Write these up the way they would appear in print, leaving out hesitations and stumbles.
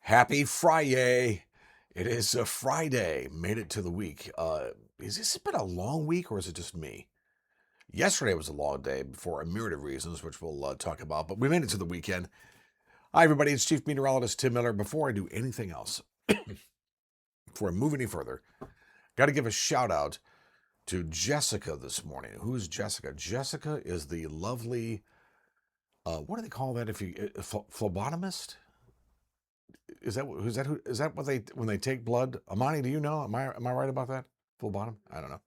Happy Friday. It is a Friday. Made it to the week. Is this been a long week or is it just me? Yesterday was a long day for a myriad of reasons, which we'll talk about, but we made it to the weekend. Hi, everybody. It's Chief Meteorologist Tim Miller. Before I do anything else, before I move any further, got to give a shout out to Jessica this morning. Who's Jessica? Jessica is the lovely, what do they call that if you, phlebotomist? Is that what they when they take blood? Amani, do you know? Am I right about that? Full bottom? I don't know.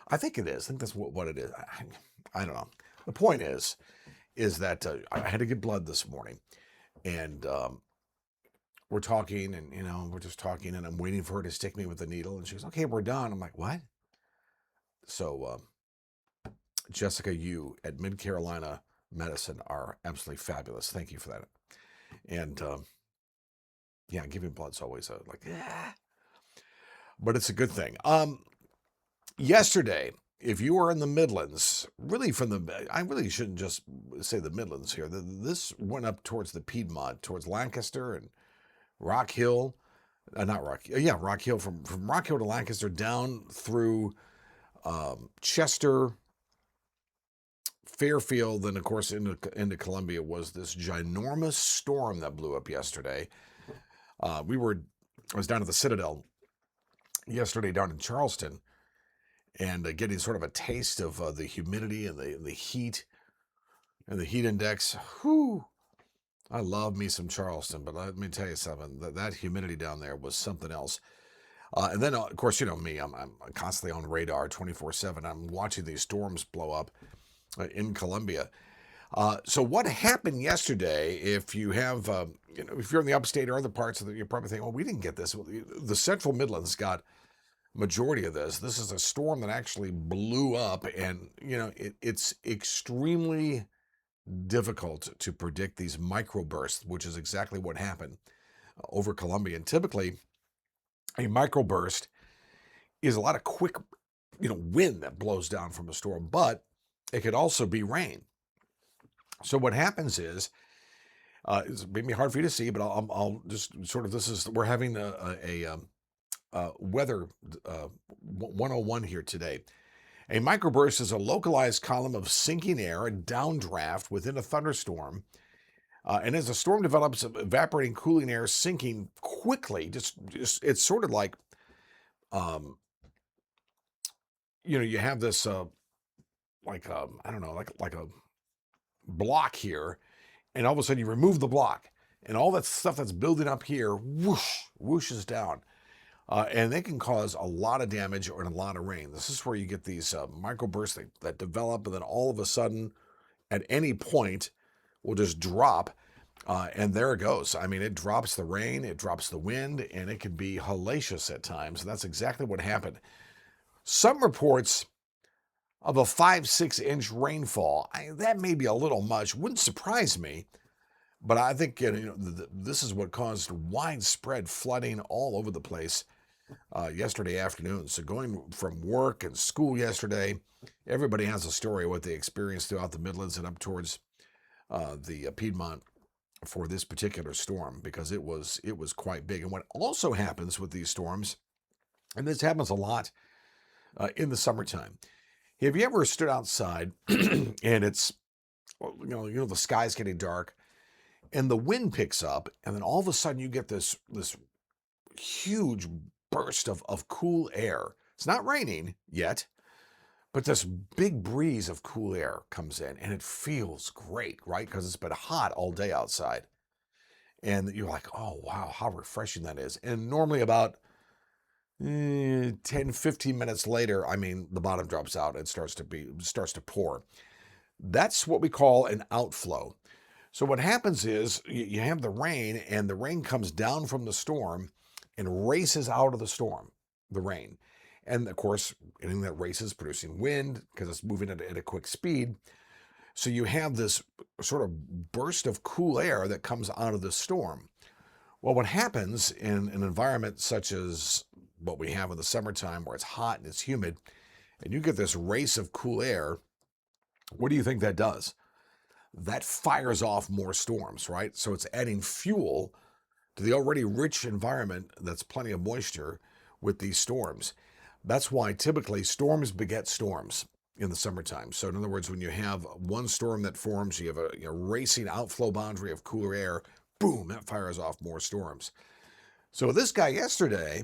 I think it is. I think that's what it is. I don't know. The point is that I had to get blood this morning, and we're talking, and we're just talking, and I'm waiting for her to stick me with the needle, and she goes, "Okay, we're done." I'm like, "What?" So Jessica, you at Mid Carolina Medicine are absolutely fabulous. Thank you for that. And yeah, giving blood's always like, yeah, but it's a good thing. Yesterday, if you were in the Midlands, really I really shouldn't just say the Midlands here. This went up towards the Piedmont, towards Lancaster and Rock Hill. Not Rock, yeah, Rock Hill, from Rock Hill to Lancaster, down through Chester, Fairfield, and of course into Columbia. Was this ginormous storm that blew up yesterday. I was down at the Citadel yesterday down in Charleston, and getting sort of a taste of the humidity and the heat and the heat index. Whew. I love me some Charleston, but let me tell you something. That humidity down there was something else. And then, of course, you know me. I'm constantly on radar 24/7. I'm watching these storms blow up in Columbia. So what happened yesterday? If you have, if you're in the upstate or other parts of you're probably thinking, well, we didn't get this. Well, the Central Midlands got majority of this. This is a storm that actually blew up, and it's extremely difficult to predict these microbursts, which is exactly what happened over Columbia. And typically, a microburst is a lot of quick, wind that blows down from a storm, but it could also be rain. So what happens is, it's maybe hard for you to see, but I'll just sort of, we're having a weather 101 here today. A microburst is a localized column of sinking air, a downdraft within a thunderstorm. And as the storm develops, evaporating cooling air sinking quickly, just it's sort of like, you have this, I don't know, like a block here, and all of a sudden you remove the block, and all that stuff that's building up here, whooshes down. And they can cause a lot of damage and a lot of rain. This is where you get these microbursts that develop, and then all of a sudden, at any point, will just drop. And there it goes. I mean, it drops the rain, it drops the wind, and it can be hellacious at times. And that's exactly what happened. Some reports of a 5-6 inch rainfall. That may be a little much. Wouldn't surprise me. But I think this is what caused widespread flooding all over the place yesterday afternoon. So going from work and school yesterday, everybody has a story of what they experienced throughout the Midlands and up towards the Piedmont for this particular storm, because it was quite big. And what also happens with these storms, and this happens a lot in the summertime. Have you ever stood outside and it's the sky's getting dark, and the wind picks up, and then all of a sudden you get this huge burst of cool air. It's not raining yet, but this big breeze of cool air comes in, and it feels great, right? Because it's been hot all day outside. And you're like, oh, wow, how refreshing that is. And normally about 10, 15 minutes later, the bottom drops out. It starts to pour. That's what we call an outflow. So what happens is you have the rain, and the rain comes down from the storm and races out of the storm, the rain. And of course, anything that races producing wind, because it's moving at a quick speed. So you have this sort of burst of cool air that comes out of the storm. Well, what happens in an environment such as what we have in the summertime, where it's hot and it's humid, and you get this race of cool air, what do you think that does? That fires off more storms, right? So it's adding fuel to the already rich environment that's plenty of moisture with these storms. That's why typically storms beget storms in the summertime. So in other words, when you have one storm that forms, you have a racing outflow boundary of cooler air, boom, that fires off more storms. So this guy yesterday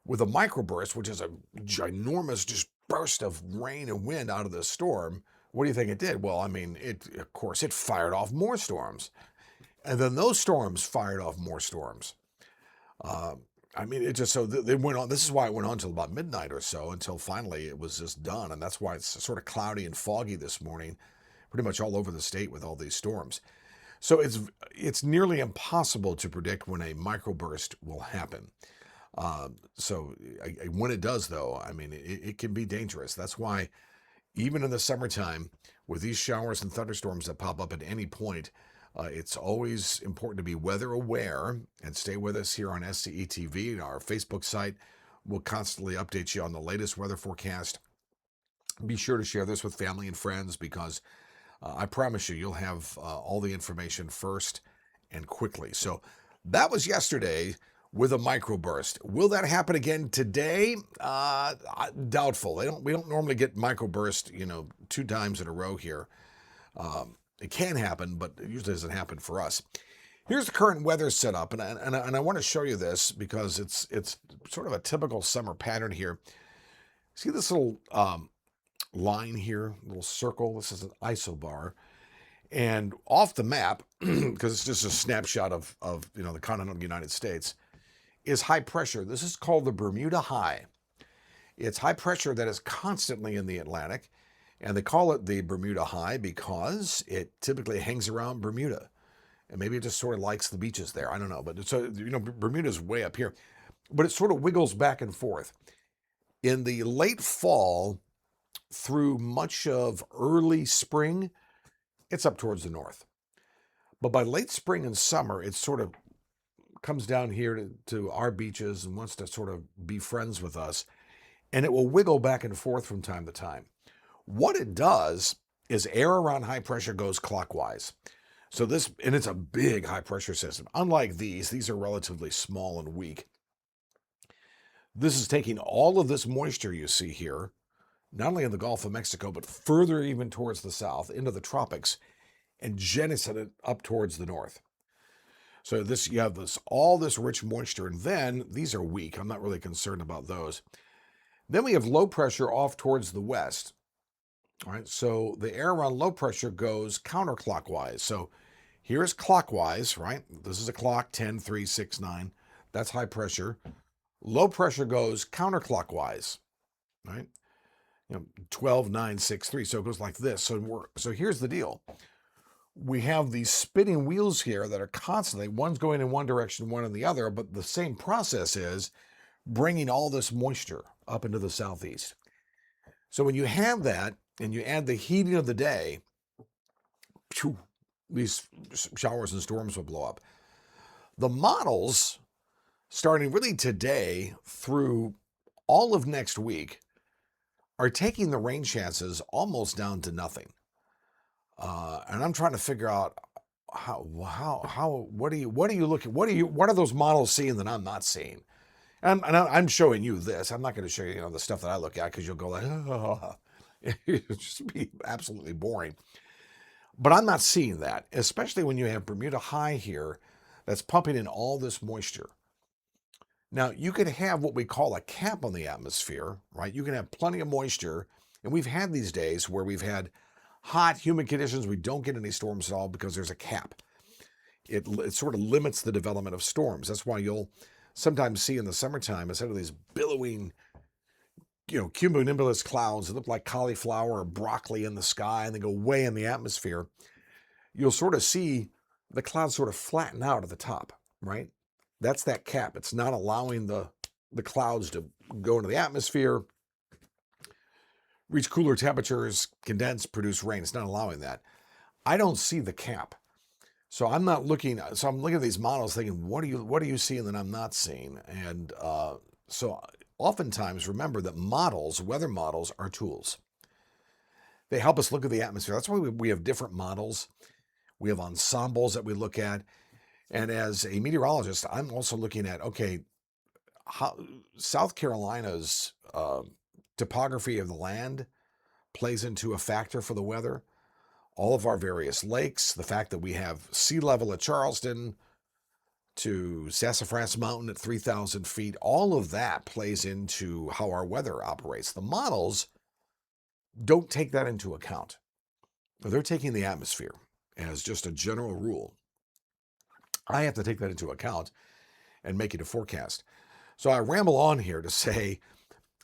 with a microburst, which is a ginormous just burst of rain and wind out of the storm, what do you think it did? Well, I mean, of course, it fired off more storms. And then those storms fired off more storms. I mean, it just, so they went on. This is why it went on till about midnight or so, until finally it was just done. And that's why it's sort of cloudy and foggy this morning, pretty much all over the state with all these storms. So it's nearly impossible to predict when a microburst will happen. So when it does, though, I mean, it can be dangerous. That's why even in the summertime, with these showers and thunderstorms that pop up at any point, it's always important to be weather aware and stay with us here on SCETV and our Facebook site. We'll constantly update you on the latest weather forecast. Be sure to share this with family and friends because I promise you'll have all the information first and quickly. So that was yesterday with a microburst. Will that happen again today? Doubtful. We don't normally get microburst, 2 times in a row here. It can happen, but it usually doesn't happen for us. Here's the current weather setup, and I want to show you this because it's sort of a typical summer pattern here. See this little line here, little circle? This is an isobar, and off the map, because it's just a snapshot of the continental United States, is high pressure. This is called the Bermuda High. It's high pressure that is constantly in the Atlantic. And they call it the Bermuda High because it typically hangs around Bermuda. And maybe it just sort of likes the beaches there. I don't know. But so, Bermuda's way up here. But it sort of wiggles back and forth. In the late fall through much of early spring, it's up towards the north. But by late spring and summer, it sort of comes down here to our beaches and wants to sort of be friends with us. And it will wiggle back and forth from time to time. What it does is air around high pressure goes clockwise. So and it's a big high pressure system. Unlike these are relatively small and weak. This is taking all of this moisture you see here, not only in the Gulf of Mexico, but further even towards the south into the tropics and jettisoning it up towards the north. So you have all this rich moisture, and then these are weak. I'm not really concerned about those. Then we have low pressure off towards the west. All right, so the air around low pressure goes counterclockwise. So here's clockwise, right? This is a clock, 10, 3, 6, 9. That's high pressure. Low pressure goes counterclockwise, right? 12, 9, 6, 3. So it goes like this. So here's the deal. We have these spinning wheels here that are constantly, one's going in one direction, one in the other, but the same process is bringing all this moisture up into the southeast. So when you have that, and you add the heating of the day, these showers and storms will blow up. The models, starting really today through all of next week, are taking the rain chances almost down to nothing. And I'm trying to figure out what are those models seeing that I'm not seeing? And I'm showing you this. I'm not going to show you the stuff that I look at because you'll go like, oh. It'd just be absolutely boring. But I'm not seeing that, especially when you have Bermuda High here that's pumping in all this moisture. Now, you can have what we call a cap on the atmosphere, right? You can have plenty of moisture, and we've had these days where we've had hot, humid conditions. We don't get any storms at all because there's a cap. It sort of limits the development of storms. That's why you'll sometimes see in the summertime, instead of these billowing cumulonimbus clouds that look like cauliflower or broccoli in the sky and they go way in the atmosphere, you'll sort of see the clouds sort of flatten out at the top, right? That's that cap. It's not allowing the clouds to go into the atmosphere, reach cooler temperatures, condense, produce rain. It's not allowing that. I don't see the cap. So I'm looking at these models thinking, what are you seeing that I'm not seeing? And so oftentimes, remember that weather models, are tools. They help us look at the atmosphere. That's why we have different models. We have ensembles that we look at. And as a meteorologist, I'm also looking at, okay, how South Carolina's topography of the land plays into a factor for the weather. All of our various lakes, the fact that we have sea level at Charleston to Sassafras Mountain at 3,000 feet, all of that plays into how our weather operates. The models don't take that into account. They're taking the atmosphere as just a general rule. I have to take that into account and make it a forecast. So I ramble on here to say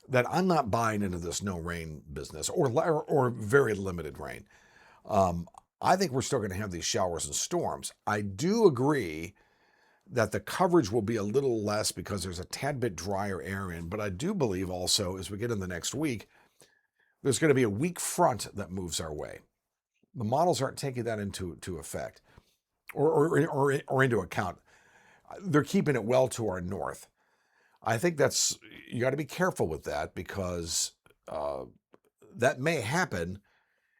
that I'm not buying into this no rain business or very limited rain. I think we're still going to have these showers and storms. I do agree that the coverage will be a little less because there's a tad bit drier air in, but I do believe also as we get in the next week, there's going to be a weak front that moves our way. The models aren't taking that into effect or into account. They're keeping it well to our north. I think you got to be careful with that because that may happen,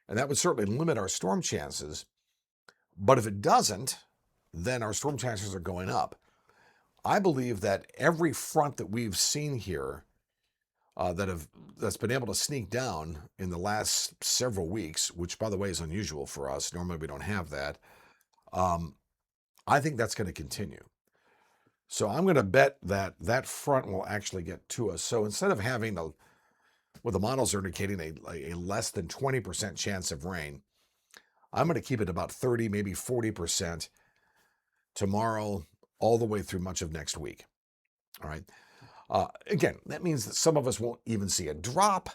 and that would certainly limit our storm chances. But if it doesn't, then our storm chances are going up. I believe that every front that we've seen here that's been able to sneak down in the last several weeks, which by the way is unusual for us. Normally we don't have that. I think that's going to continue. So I'm going to bet that that front will actually get to us. So instead of having what the models are indicating a less than 20% chance of rain, I'm going to keep it about 30, maybe 40% tomorrow, all the way through much of next week. All right. Again, that means that some of us won't even see a drop.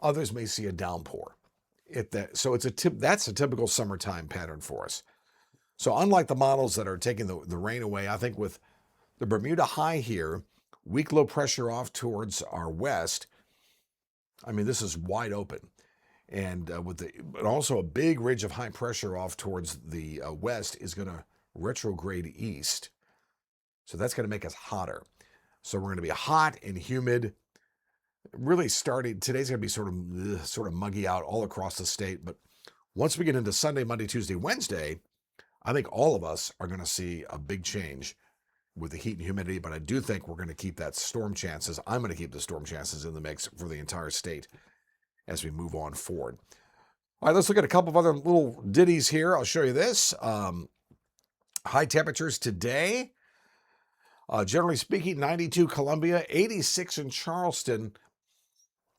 Others may see a downpour. So that's a typical summertime pattern for us. So unlike the models that are taking the rain away, I think with the Bermuda High here, weak low pressure off towards our west, I mean, this is wide open. And but also a big ridge of high pressure off towards the west is going to retrograde east. So that's going to make us hotter. So we're going to be hot and humid. Really today's going to be sort of muggy out all across the state. But once we get into Sunday, Monday, Tuesday, Wednesday, I think all of us are going to see a big change with the heat and humidity. But I do think we're going to keep that storm chances. I'm going to keep the storm chances in the mix for the entire state as we move on forward. All right, let's look at a couple of other little ditties here. I'll show you this. High temperatures today. Generally speaking, 92 Columbia, 86 in Charleston,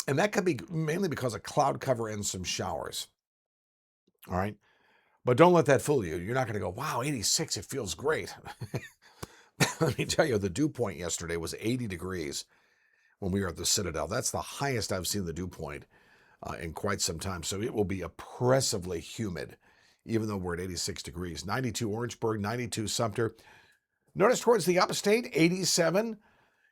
and that could be mainly because of cloud cover and some showers. All right, but don't let that fool you. You're not going to go, wow, 86, it feels great. Let me tell you, the dew point yesterday was 80 degrees when we were at the Citadel. That's the highest I've seen the dew point in quite some time. So it will be oppressively humid, even though we're at 86 degrees. 92 Orangeburg, 92 Sumter. Notice towards the upstate, 87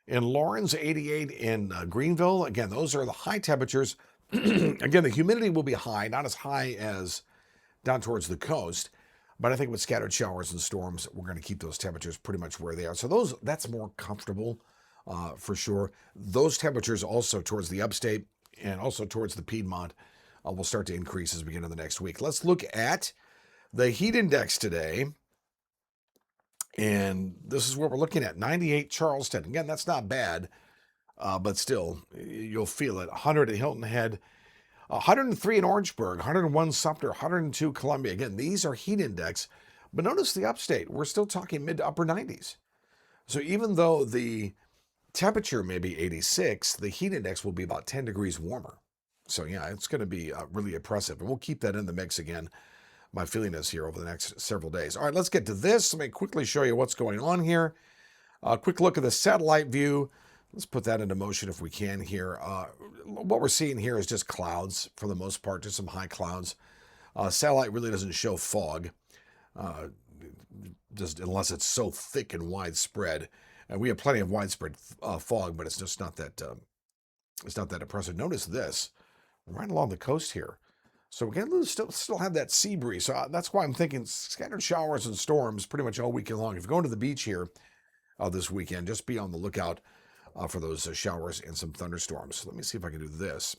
in Lawrence, 88 in Greenville. Again, those are the high temperatures. Again, the humidity will be high, not as high as down towards the coast, but I think with scattered showers and storms, we're going to keep those temperatures pretty much where they are. So that's more comfortable for sure. Those temperatures also towards the upstate and also towards the Piedmont will start to increase as we get into the next week. Let's look at the heat index today. And this is what we're looking at, 98 Charleston. Again, that's not bad, but still, you'll feel it. 100 at Hilton Head, 103 in Orangeburg, 101 Sumter, 102 Columbia. Again, these are heat index, but notice the upstate. We're still talking mid to upper 90s. So even though the temperature may be 86, the heat index will be about 10 degrees warmer. So yeah, it's going to be really oppressive, and we'll keep that in the mix again. My feeling is here over the next several days. All right, let's get to this. Let me quickly show you what's going on here. A quick look at the satellite view. Let's put that into motion if we can here. What we're seeing here is just clouds for the most part, just some high clouds. Satellite really doesn't show fog, just unless it's so thick and widespread. And we have plenty of widespread fog, but it's just not that oppressive. Notice this, right along the coast here. So we're going to still have that sea breeze. So that's why I'm thinking scattered showers and storms pretty much all weekend long. If you're going to the beach here this weekend, just be on the lookout for those showers and some thunderstorms. Let me see if I can do this.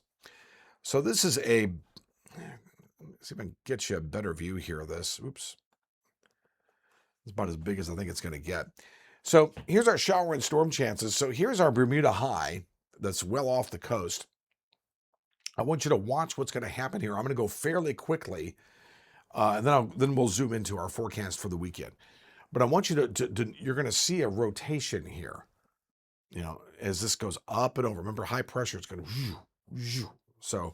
So this is let me see if I can get you a better view here of this. Oops. It's about as big as I think it's going to get. So here's our shower and storm chances. So here's our Bermuda High that's well off the coast. I want you to watch what's going to happen here. I'm going to go fairly quickly, and then we'll zoom into our forecast for the weekend. But I want you to you're going to see a rotation here. As this goes up and over. Remember, high pressure. It's going to. So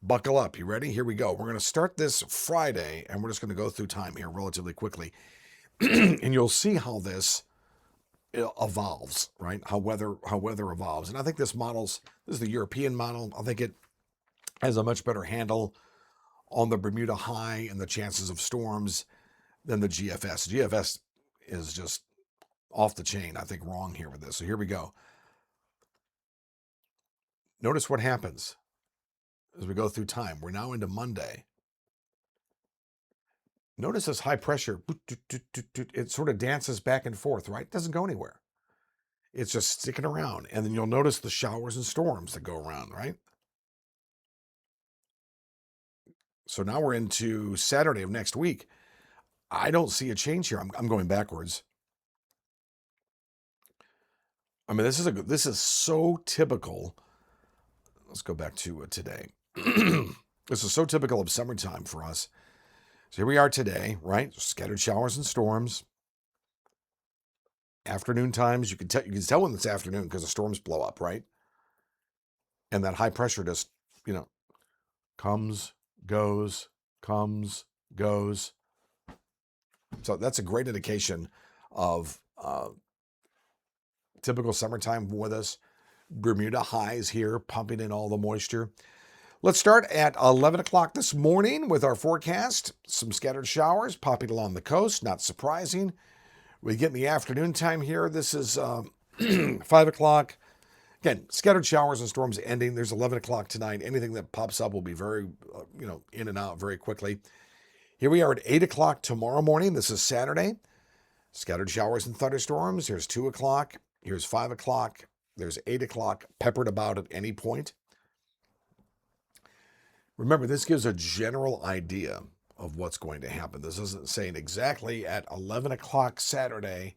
buckle up. You ready? Here we go. We're going to start this Friday, and we're just going to go through time here relatively quickly, and you'll see how this evolves, right? How weather evolves. And I think this is the European model. I think it has a much better handle on the Bermuda High and the chances of storms than the GFS. GFS is just off the chain, I think, wrong here with this. So here we go. Notice what happens as we go through time. We're now into Monday. Notice this high pressure, it sort of dances back and forth, right? It doesn't go anywhere. It's just sticking around. And then you'll notice the showers and storms that go around, right? So now we're into Saturday of next week. I don't see a change here. I'm going backwards. I mean, this is so typical. Let's go back to today. This is so typical of summertime for us. So here we are today, right? Scattered showers and storms. Afternoon times, you can tell when it's afternoon because the storms blow up, right? And that high pressure just, comes, goes. So that's a great indication of typical summertime with us. Bermuda highs here, pumping in all the moisture. Let's start at 11 o'clock this morning with our forecast. Some scattered showers popping along the coast, not surprising. We get in the afternoon time here. This is 5 o'clock. Again, scattered showers and storms ending. There's 11 o'clock tonight. Anything that pops up will be very, in and out very quickly. Here we are at 8 o'clock tomorrow morning. This is Saturday. Scattered showers and thunderstorms. Here's 2 o'clock. Here's 5 o'clock. There's 8 o'clock, peppered about at any point. Remember, this gives a general idea of what's going to happen. This isn't saying exactly at 11 o'clock Saturday,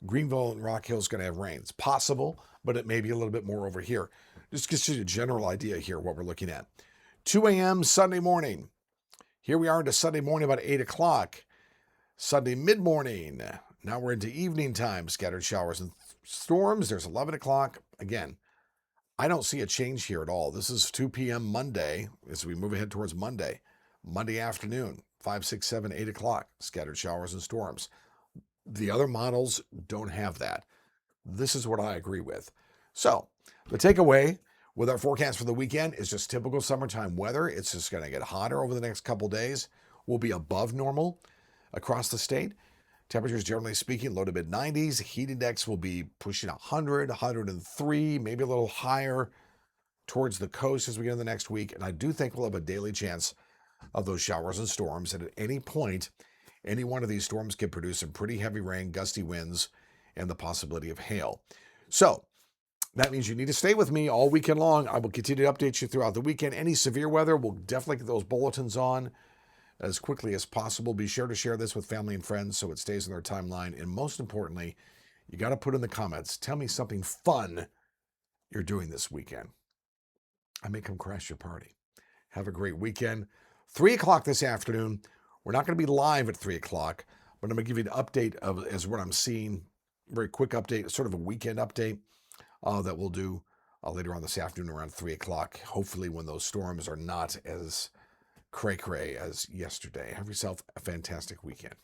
Greenville and Rock Hill is going to have rain. It's possible, but it may be a little bit more over here. Just gives you a general idea here what we're looking at. 2 a.m. Sunday morning. Here we are into Sunday morning about 8 o'clock. Sunday mid-morning. Now we're into evening time. Scattered showers and storms. There's 11 o'clock. Again, I don't see a change here at all. This is 2 p.m. Monday as we move ahead towards Monday. Monday afternoon, 5, 6, 7, 8 o'clock. Scattered showers and storms. The other models don't have that. This is what I agree with. So the takeaway with our forecast for the weekend is just typical summertime weather. It's just going to get hotter over the next couple days. We'll be above normal across the state. Temperatures, generally speaking, low to mid 90s. Heat index will be pushing 100, 103, maybe a little higher towards the coast as we get in the next week. And I do think we'll have a daily chance of those showers and storms. And at any point, any one of these storms can produce some pretty heavy rain, gusty winds, and the possibility of hail. So that means you need to stay with me all weekend long. I will continue to update you throughout the weekend. Any severe weather, we'll definitely get those bulletins on as quickly as possible. Be sure to share this with family and friends so it stays in their timeline. And most importantly, you got to put in the comments, tell me something fun you're doing this weekend. I may come crash your party. Have a great weekend. 3 o'clock this afternoon. We're not going to be live at 3 o'clock, but I'm going to give you an update as what I'm seeing. Very quick update, sort of a weekend update that we'll do later on this afternoon around 3 o'clock. Hopefully when those storms are not as cray-cray as yesterday. Have yourself a fantastic weekend.